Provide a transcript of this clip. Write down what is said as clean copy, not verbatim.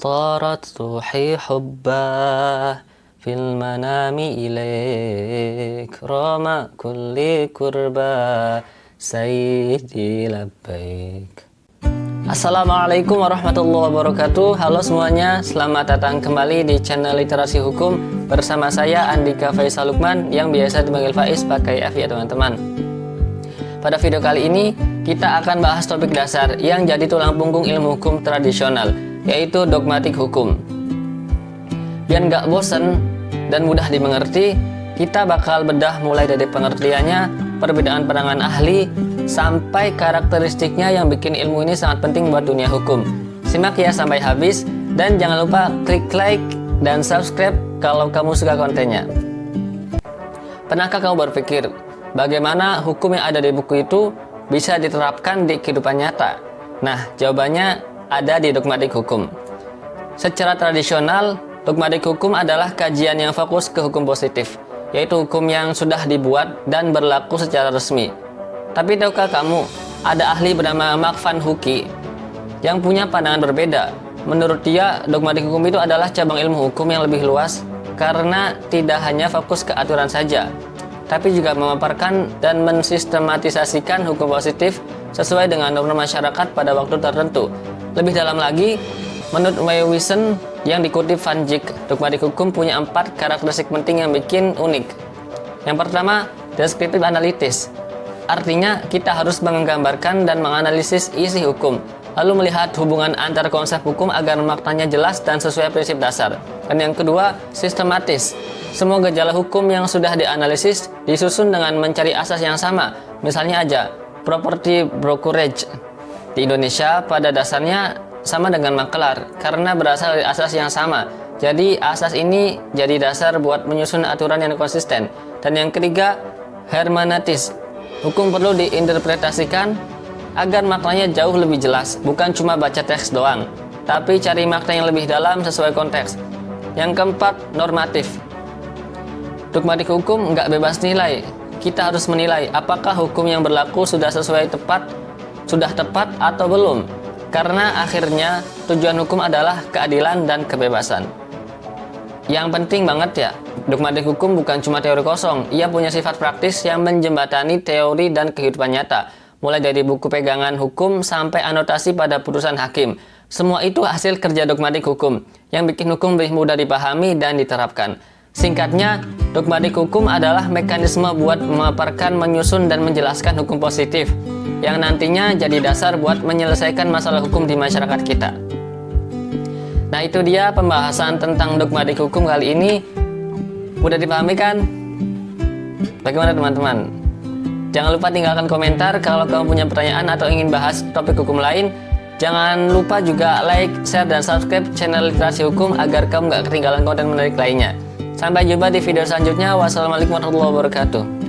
طارت روحي حباه في المنام إليك رام كل كربا سيدي لبيك. Assalamualaikum warahmatullahi wabarakatuh. Halo semuanya, selamat datang kembali di channel Literasi Hukum bersama saya Andika Faisal Lukman yang biasa dipanggil Faiz pakai F ya teman-teman. Pada video kali ini kita akan bahas topik dasar yang jadi tulang punggung ilmu hukum tradisional, yaitu dogmatik hukum. Biar nggak bosen dan mudah dimengerti, kita bakal bedah mulai dari pengertiannya, perbedaan pandangan ahli, sampai karakteristiknya yang bikin ilmu ini sangat penting buat dunia hukum. Simak ya sampai habis, dan jangan lupa klik like dan subscribe kalau kamu suka kontennya. Pernahkah kamu berpikir, bagaimana hukum yang ada di buku itu bisa diterapkan di kehidupan nyata? Nah, jawabannya ada di dogmatik hukum. Secara tradisional, dogmatik hukum adalah kajian yang fokus ke hukum positif, yaitu hukum yang sudah dibuat dan berlaku secara resmi. Tapi tahukah kamu, ada ahli bernama Mark Van Hookey yang punya pandangan berbeda. Menurut dia, dogmatik hukum itu adalah cabang ilmu hukum yang lebih luas karena tidak hanya fokus ke aturan saja, tapi juga memaparkan dan mensistematisasikan hukum positif sesuai dengan norma masyarakat pada waktu tertentu. Lebih dalam lagi, menurut Weyerson yang dikutip Van Dijk, dogmatik hukum punya 4 karakteristik penting yang bikin unik. Yang pertama, deskriptif analitis. Artinya, kita harus menggambarkan dan menganalisis isi hukum, lalu melihat hubungan antar konsep hukum agar maknanya jelas dan sesuai prinsip dasar. Dan yang kedua, sistematis. Semua gejala hukum yang sudah dianalisis disusun dengan mencari asas yang sama. Misalnya aja, property brokerage di Indonesia pada dasarnya sama dengan maklar karena berasal dari asas yang sama. Jadi asas ini jadi dasar buat menyusun aturan yang konsisten. Dan yang ketiga, hermeneutis. Hukum perlu diinterpretasikan agar maknanya jauh lebih jelas, bukan cuma baca teks doang, tapi cari makna yang lebih dalam sesuai konteks. Yang keempat, normatif. Dogmatik hukum nggak bebas nilai. Kita harus menilai apakah hukum yang berlaku sudah tepat atau belum. Karena akhirnya tujuan hukum adalah keadilan dan kebebasan. Yang penting banget ya, dogmatik hukum bukan cuma teori kosong, ia punya sifat praktis yang menjembatani teori dan kehidupan nyata. Mulai dari buku pegangan hukum sampai anotasi pada putusan hakim. Semua itu hasil kerja dogmatik hukum, yang bikin hukum lebih mudah dipahami dan diterapkan. Singkatnya, dogmatik hukum adalah mekanisme buat memaparkan, menyusun, dan menjelaskan hukum positif, yang nantinya jadi dasar buat menyelesaikan masalah hukum di masyarakat kita. Nah, itu dia pembahasan tentang dogmatik hukum kali ini. Mudah dipahami kan? Bagaimana teman-teman? Jangan lupa tinggalkan komentar kalau kamu punya pertanyaan atau ingin bahas topik hukum lain. Jangan lupa juga like, share, dan subscribe channel Literasi Hukum agar kamu gak ketinggalan konten menarik lainnya. Sampai jumpa di video selanjutnya. Wassalamualaikum warahmatullahi wabarakatuh.